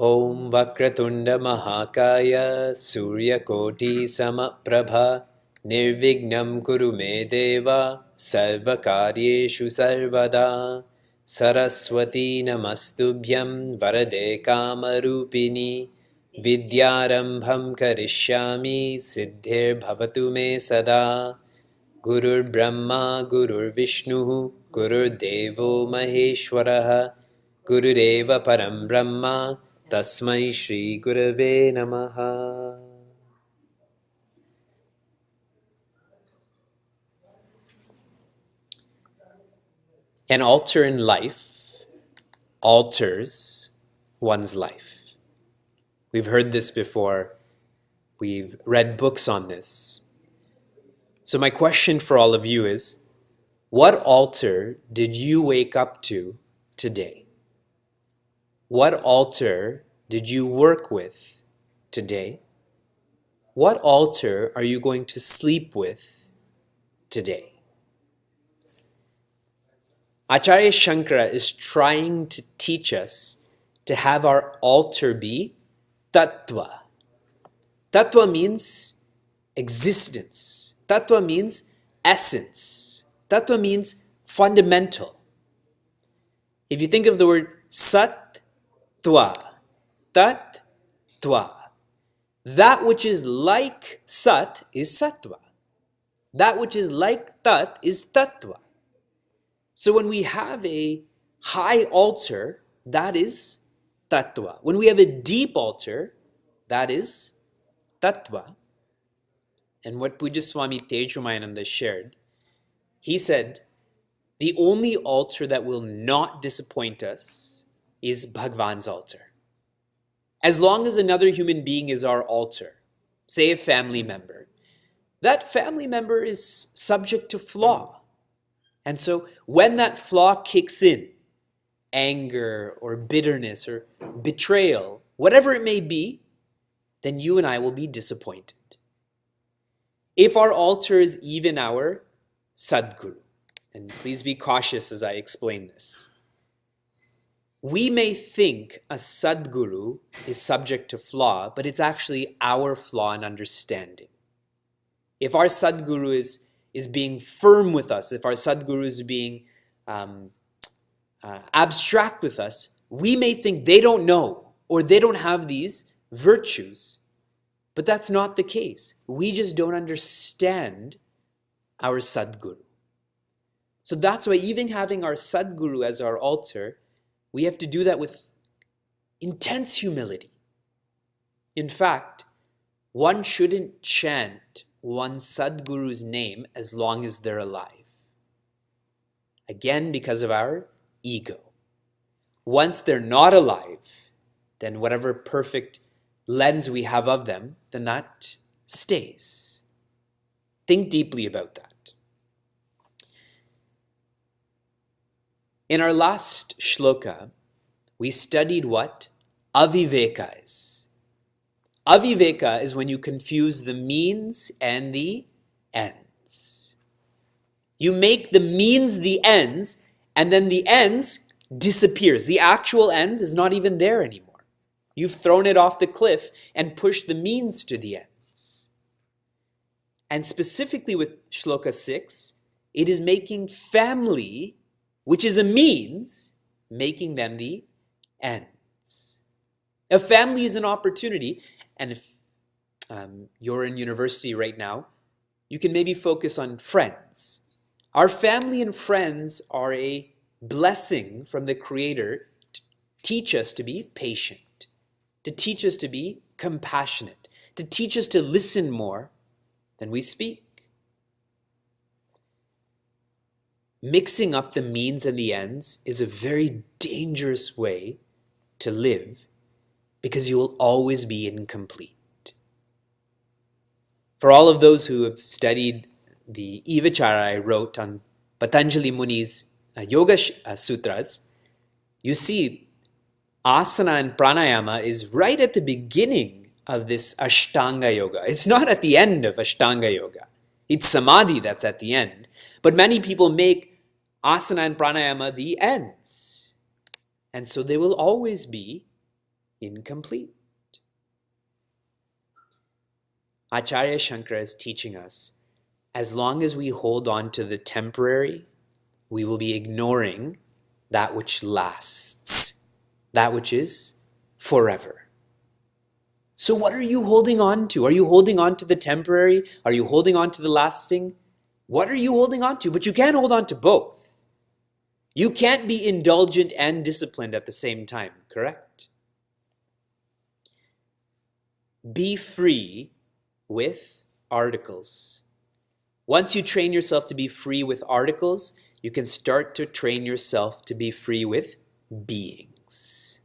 Om Vakratunda Mahakaya Suryakoti Samaprabha Nirvignam Kuru Me Deva Sarvakaryeshu Sarvada Saraswati Namastubhyam Varade Kamarupini Vidyarambham Karishyami Siddhir Bhavatu Me Sada Gurur Brahma Gurur Vishnu Gurur Devo Maheshwaraha Gurudeva Param Brahma Tasmai Shri Gurave Namaha. An altar in life alters one's life. We've heard this before. We've read books on this. So my question for all of you is, what altar did you wake up to today? What altar did you work with today? What altar are you going to sleep with today? Acharya Shankara is trying to teach us to have our altar be tattva. Tattva means existence. Tattva means essence. Tattva means fundamental. If you think of the word sat, twa, tat, twa. That which is like sat is sattva. That which is like tat is tattva. So when we have a high altar, that is tattva. When we have a deep altar, that is tattva. And what Puja Swami Tejumayananda shared, he said, the only altar that will not disappoint us is Bhagwan's altar. As long as another human being is our altar, say a family member, that family member is subject to flaw. And so when that flaw kicks in, anger or bitterness or betrayal, whatever it may be, then you and I will be disappointed. If our altar is even our Sadguru, and please be cautious as I explain this, we may think a Sadguru is subject to flaw, but it's actually our flaw in understanding. If our Sadguru is being firm with us, if our Sadguru is being abstract with us, we may think they don't know or they don't have these virtues. But that's not the case. We just don't understand our Sadguru. So that's why even having our Sadguru as our altar, we have to do that with intense humility. In fact, one shouldn't chant one Sadguru's name as long as they're alive. Again, because of our ego. Once they're not alive, then whatever perfect lens we have of them, then that stays. Think deeply about that. In our last shloka, we studied what aviveka is. Aviveka is when you confuse the means and the ends. You make the means the ends, and then the ends disappears. The actual ends is not even there anymore. You've thrown it off the cliff and pushed the means to the ends. And specifically with shloka 6, it is making family, which is a means, making them the ends. A family is an opportunity. And if you're in university right now, you can maybe focus on friends. Our family and friends are a blessing from the Creator to teach us to be patient, to teach us to be compassionate, to teach us to listen more than we speak. Mixing up the means and the ends is a very dangerous way to live because you will always be incomplete. For all of those who have studied the Evachara I wrote on Patanjali Muni's Yoga Sutras, you see asana and pranayama is right at the beginning of this Ashtanga Yoga. It's not at the end of Ashtanga Yoga. It's samadhi that's at the end. But many people make asana and pranayama the ends. And so they will always be incomplete. Acharya Shankara is teaching us, as long as we hold on to the temporary, we will be ignoring that which lasts, that which is forever. So what are you holding on to? Are you holding on to the temporary? Are you holding on to the lasting? What are you holding on to? But you can't hold on to both. You can't be indulgent and disciplined at the same time, correct? Be free with articles. Once you train yourself to be free with articles, you can start to train yourself to be free with beings.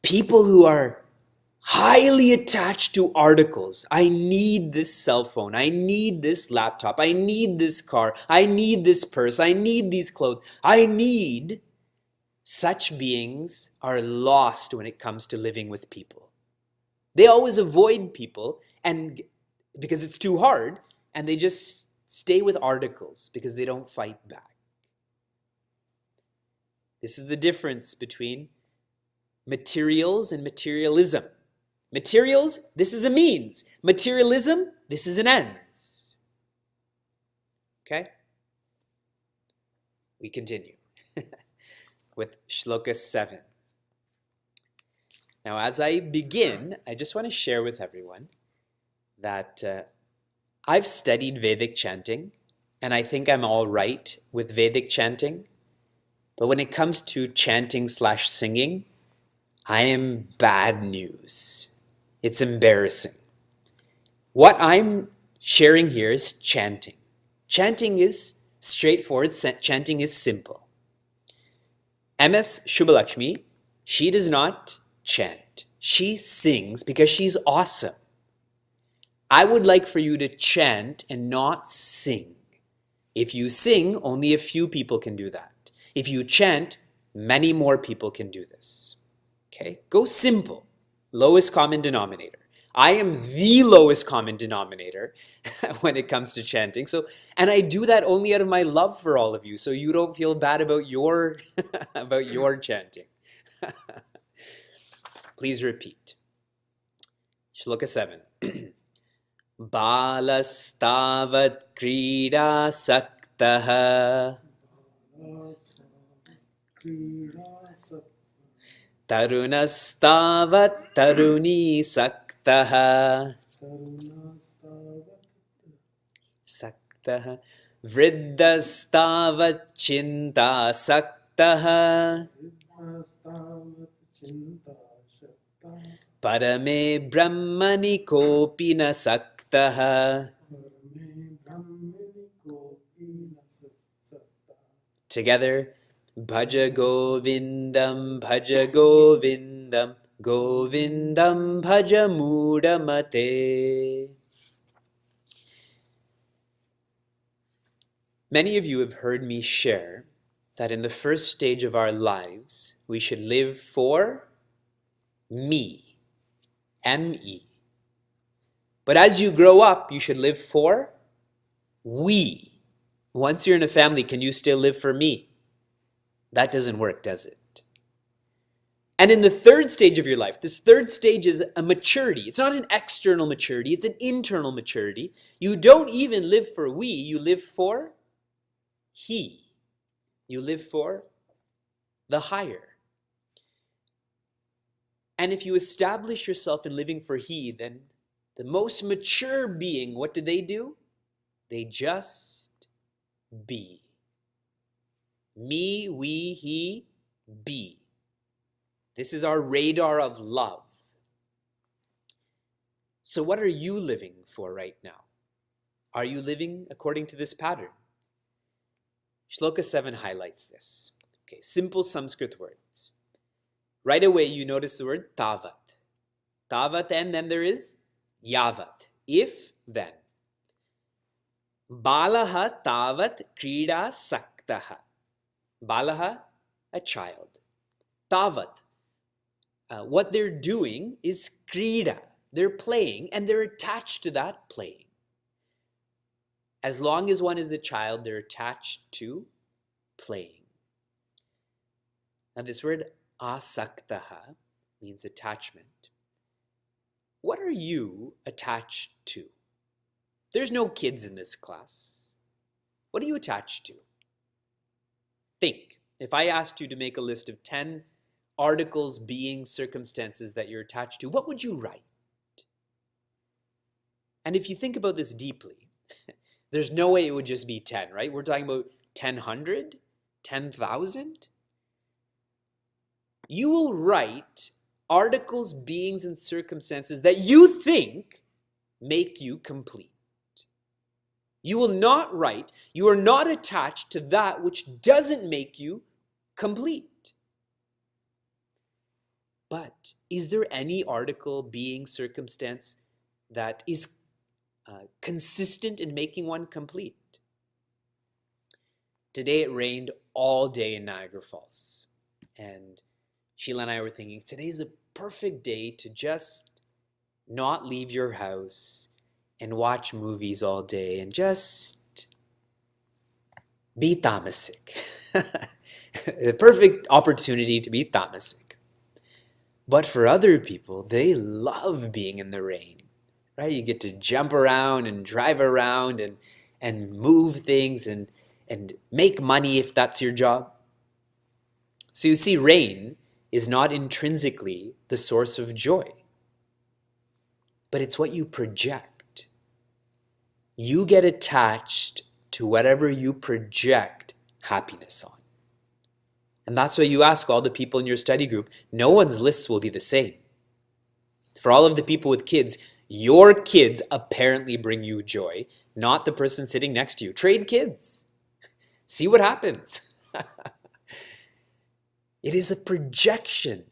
People who are highly attached to articles. I need this cell phone. I need this laptop. I need this car. I need this purse. I need these clothes. Such beings are lost when it comes to living with people. They always avoid people and because it's too hard, and they just stay with articles because they don't fight back. This is the difference between materials and materialism. Materials, this is a means. Materialism, this is an ends. Okay? We continue with Shloka 7. Now, as I begin, I just want to share with everyone that I've studied Vedic chanting, and I think I'm all right with Vedic chanting. But when it comes to chanting/singing, I am bad news. It's embarrassing. What I'm sharing here is chanting. Chanting is straightforward. Chanting is simple. MS Shubhalakshmi, she does not chant. She sings because she's awesome. I would like for you to chant and not sing. If you sing, only a few people can do that. If you chant, many more people can do this. Okay? Go simple. Lowest common denominator. I am the lowest common denominator when it comes to chanting. And I do that only out of my love for all of you, so you don't feel bad about your about your chanting. Please repeat. Shloka 7. Balastavat krida saktaha tarunastavat taruni saktaha vriddastavat chinta saktaha parame brahmani kopi na saktaha Together, bhaja govindam, govindam bhaja mudamate. Many of you have heard me share that in the first stage of our lives, we should live for me, M-E. But as you grow up, you should live for we. Once you're in a family, can you still live for me? That doesn't work, does it? And in the third stage of your life, this third stage is a maturity. It's not an external maturity, it's an internal maturity. You don't even live for we, you live for he. You live for the higher. And if you establish yourself in living for he, then the most mature being, what do? They just be. Me, we, he, be. This is our radar of love. So what are you living for right now? Are you living according to this pattern? Shloka 7 highlights this. Okay, simple Sanskrit words. Right away you notice the word tavat. Tavat, and then there is yavat. If, then. Balaha tavat krida saktaha. Balaha, a child. Tavat. What they're doing is krida. They're playing, and they're attached to that playing. As long as one is a child, they're attached to playing. Now this word asaktaha means attachment. What are you attached to? There's no kids in this class. What are you attached to? Think. If I asked you to make a list of 10 articles, beings, circumstances that you're attached to, what would you write? And if you think about this deeply, there's no way it would just be 10, right? We're talking about 10,000, 10,000. You will write articles, beings, and circumstances that you think make you complete. You will not write, you are not attached to that which doesn't make you complete. But is there any article, being, circumstance that is consistent in making one complete? Today it rained all day in Niagara Falls. And Sheila and I were thinking, today's a perfect day to just not leave your house and watch movies all day and just be tamasic. The perfect opportunity to be tamasic. But for other people, they love being in the rain. Right? You get to jump around and drive around and move things and make money if that's your job. So you see, rain is not intrinsically the source of joy, but it's what you project. You get attached to whatever you project happiness on. And that's why you ask all the people in your study group, no one's lists will be the same. For all of the people with kids, your kids apparently bring you joy, not the person sitting next to you. Trade kids. See what happens. It is a projection.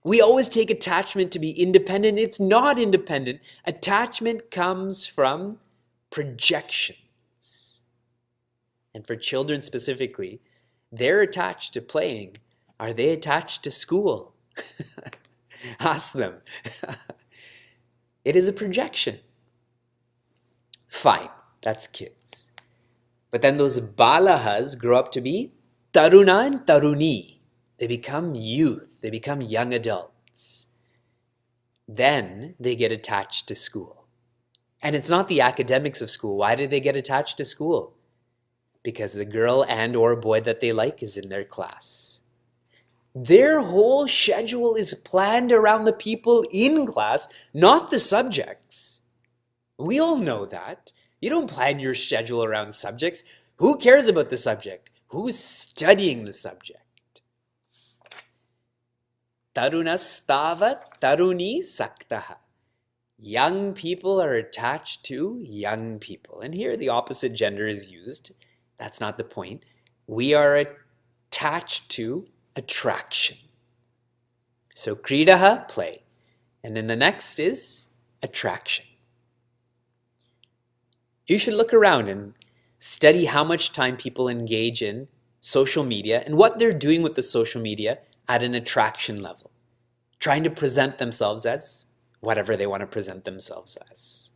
We always take attachment to be independent. It's not independent. Attachment comes from projections. And for children specifically, they're attached to playing. Are they attached to school? Ask them. It is a projection. Fine, that's kids. But then those balahas grow up to be taruna and taruni. They become youth. They become young adults. Then they get attached to school. And it's not the academics of school. Why did they get attached to school? Because the girl and or boy that they like is in their class. Their whole schedule is planned around the people in class, not the subjects. We all know that. You don't plan your schedule around subjects. Who cares about the subject? Who's studying the subject? Tarunastavat taruni saktaha. Young people are attached to young people. And here the opposite gender is used. That's not the point. We are attached to attraction. So kridaha, play. And then the next is attraction. You should look around and study how much time people engage in social media and what they're doing with the social media at an attraction level, trying to present themselves as whatever they want to present themselves as.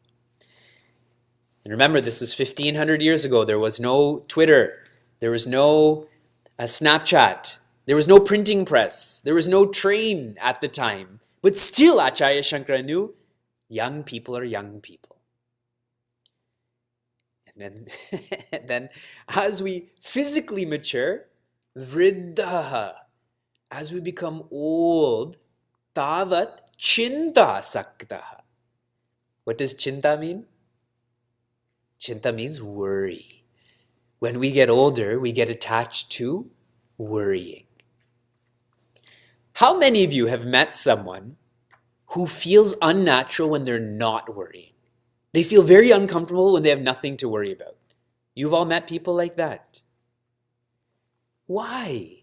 And remember, this was 1,500 years ago. There was no Twitter. There was no Snapchat. There was no printing press. There was no train at the time. But still, Acharya Shankara knew young people are young people. And then as we physically mature, vriddha, as we become old, tavat chinta saktaha. What does chinta mean? Chinta means worry. When we get older, we get attached to worrying. How many of you have met someone who feels unnatural when they're not worrying? They feel very uncomfortable when they have nothing to worry about. You've all met people like that. Why?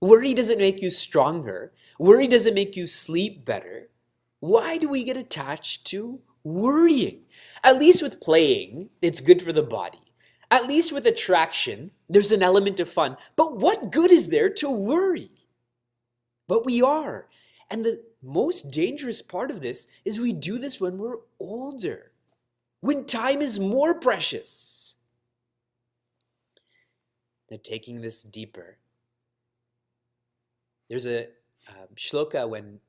Worry doesn't make you stronger. Worry doesn't make you sleep better. Why do we get attached to worrying? At least with playing, it's good for the body. At least with attraction, there's an element of fun. But what good is there to worry? But we are. And the most dangerous part of this is we do this when we're older, when time is more precious. Now, taking this deeper, there's a shloka when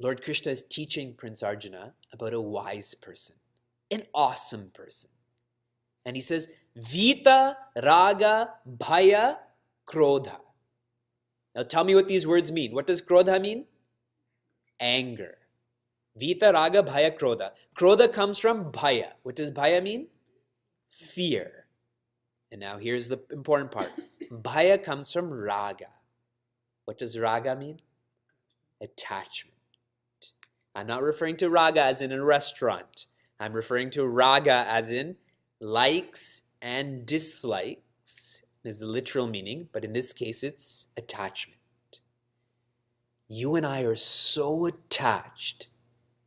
Lord Krishna is teaching Prince Arjuna about a wise person, an awesome person. And he says, Vita, Raga, Bhaya, Krodha. Now tell me what these words mean. What does Krodha mean? Anger. Vita, Raga, Bhaya, Krodha. Krodha comes from Bhaya. What does Bhaya mean? Fear. And now here's the important part. Bhaya comes from Raga. What does Raga mean? Attachment. I'm not referring to Raga as in a restaurant. I'm referring to Raga as in likes and dislikes. There's the literal meaning, but in this case it's attachment. You and I are so attached,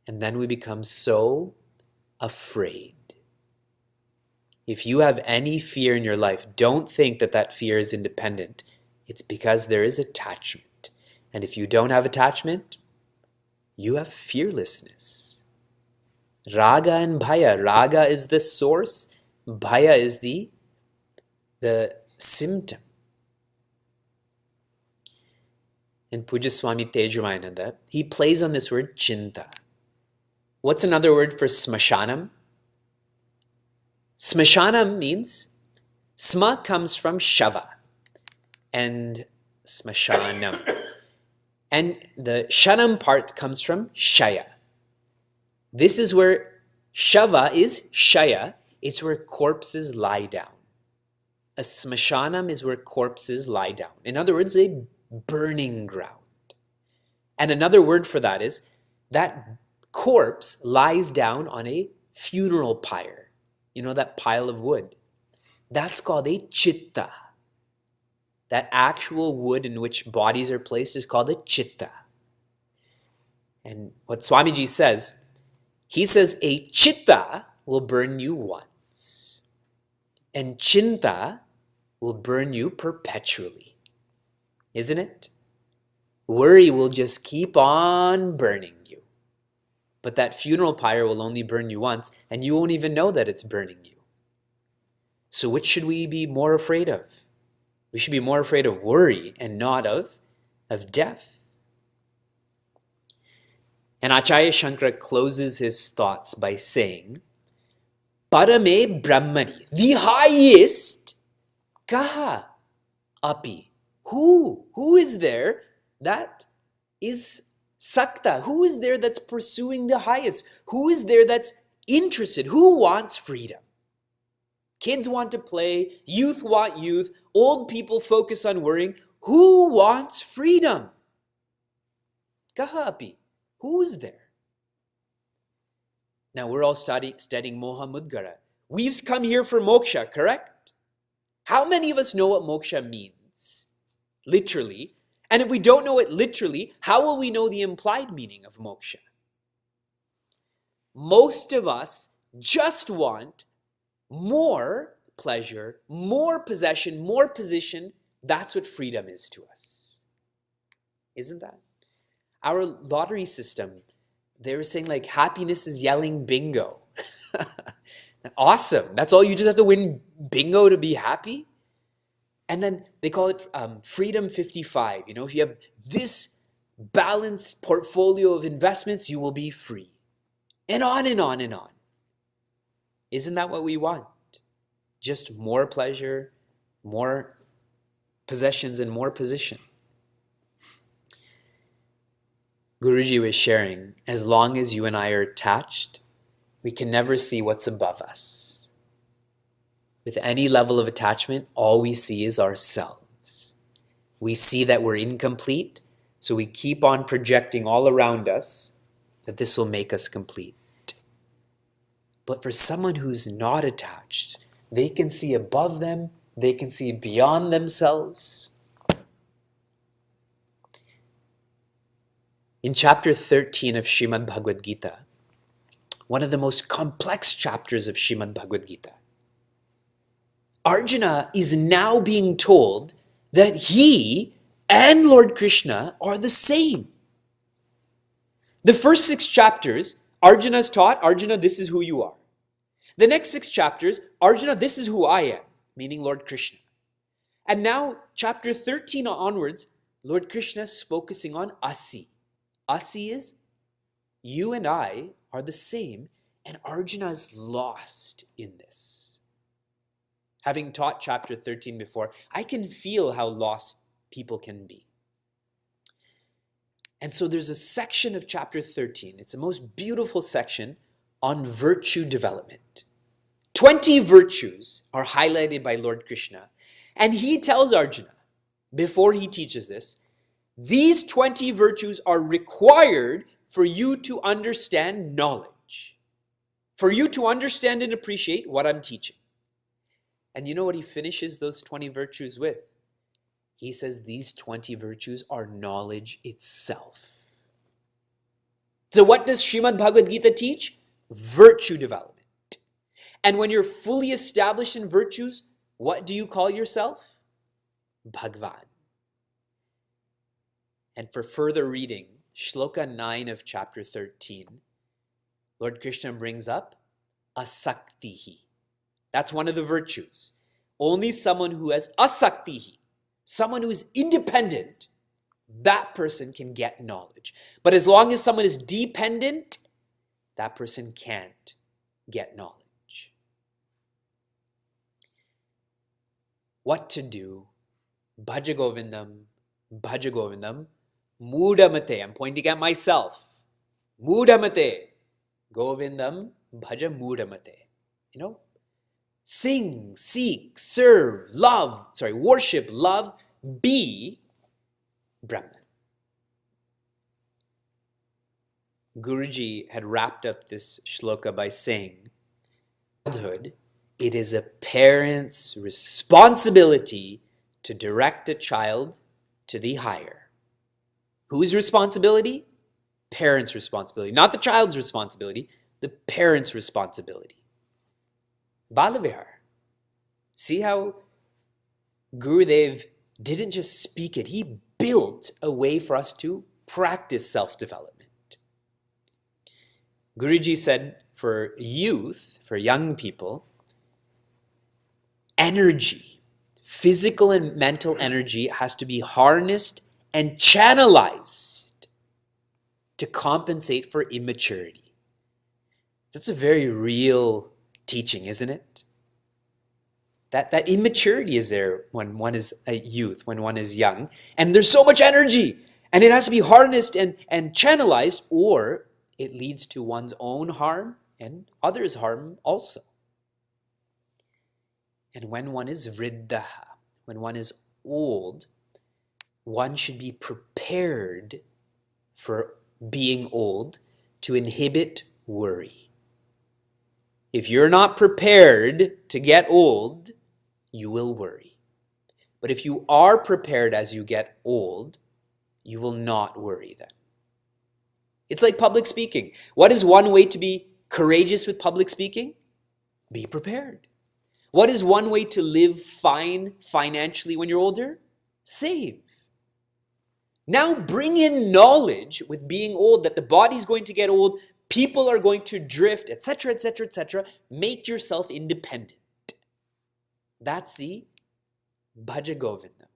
and then we become so afraid. If you have any fear in your life, don't think that that fear is independent. It's because there is attachment. And if you don't have attachment, you have fearlessness. Raga and Bhaya. Raga is the source. Bhaya is the symptom. And Pujya Swami Tejavananda, he plays on this word chinta. What's another word for smashanam? Smashanam means, sma comes from shava and smashanam. And the shanam part comes from shaya. This is where shava is shaya. It's where corpses lie down. A smashanam is where corpses lie down. In other words, a burning ground. And another word for that is that corpse lies down on a funeral pyre. You know, that pile of wood. That's called a chitta. That actual wood in which bodies are placed is called a chitta. And what Swamiji says, he says a chitta will burn you once. And chinta will burn you perpetually. Isn't it? Worry will just keep on burning you. But that funeral pyre will only burn you once, and you won't even know that it's burning you. So which should we be more afraid of? We should be more afraid of worry and not of death. And Acharya Shankara closes his thoughts by saying, Parame Brahmani, the highest, kaha api. Who is there that is sakta? Who is there that's pursuing the highest? Who is there that's interested? Who wants freedom? Kids want to play, youth want youth, old people focus on worrying. Who wants freedom? Kaha api. Who's there? Now we're all studying Moha Mudgara. We've come here for moksha, correct? How many of us know what moksha means? Literally. And if we don't know it literally, how will we know the implied meaning of moksha? Most of us just want more pleasure, more possession, more position. That's what freedom is to us. Isn't that? Our lottery system, they were saying like happiness is yelling bingo. Awesome. That's all, you just have to win bingo to be happy? And then they call it Freedom 55. You know, if you have this balanced portfolio of investments, you will be free. And on and on and on. Isn't that what we want? Just more pleasure, more possessions, and more position. Guruji was sharing, as long as you and I are attached, we can never see what's above us. With any level of attachment, all we see is ourselves. We see that we're incomplete, so we keep on projecting all around us that this will make us complete. But for someone who's not attached, they can see above them, they can see beyond themselves. In chapter 13 of Srimad Bhagavad Gita, one of the most complex chapters of Srimad Bhagavad Gita, Arjuna is now being told that he and Lord Krishna are the same. The first 6 chapters, Arjuna is taught, Arjuna, this is who you are. The next 6 chapters, Arjuna, this is who I am, meaning Lord Krishna. And now, chapter 13 onwards, Lord Krishna is focusing on Asi. Asi is, you and I are the same, and Arjuna is lost in this. Having taught chapter 13 before, I can feel how lost people can be. And so there's a section of chapter 13, it's the most beautiful section on virtue development. 20 virtues are highlighted by Lord Krishna, and he tells Arjuna, before he teaches this, these 20 virtues are required for you to understand knowledge, for you to understand and appreciate what I'm teaching. And you know what he finishes those 20 virtues with? He says these 20 virtues are knowledge itself. So what does Srimad Bhagavad Gita teach? Virtue development. And when you're fully established in virtues, what do you call yourself? Bhagwan. And for further reading, Shloka 9 of chapter 13, Lord Krishna brings up asaktihi. That's one of the virtues. Only someone who has asaktihi, someone who is independent, that person can get knowledge. But as long as someone is dependent, that person can't get knowledge. What to do? Bhaja Govindam, Bhaja Govindam, Mudamate. I'm pointing at myself. Mudamate. Govindam, Bhaja Mudamate. You know? Sing, seek, serve, worship, love, be Brahman. Guruji had wrapped up this shloka by saying, childhood, it is a parent's responsibility to direct a child to the higher. Whose responsibility? Parent's responsibility. Not the child's responsibility, the parent's responsibility. Balavihar. See how Gurudev didn't just speak it, he built a way for us to practice self-development. Guruji said for youth, for young people, energy, physical and mental energy has to be harnessed and channelized to compensate for immaturity. That's a very real teaching, isn't it? That immaturity is there when one is a youth, when one is young, and there's so much energy, and it has to be harnessed and channelized, or it leads to one's own harm and others' harm also. And when one is vriddha, when one is old, one should be prepared for being old to inhibit worry. If you're not prepared to get old, you will worry. But if you are prepared as you get old, you will not worry then. It's like public speaking. What is one way to be courageous with public speaking? Be prepared. What is one way to live fine financially when you're older? Save. Now bring in knowledge with being old that the body's going to get old, people are going to drift, etc., etc., etc. Make yourself independent. That's the Bhaja Govindam.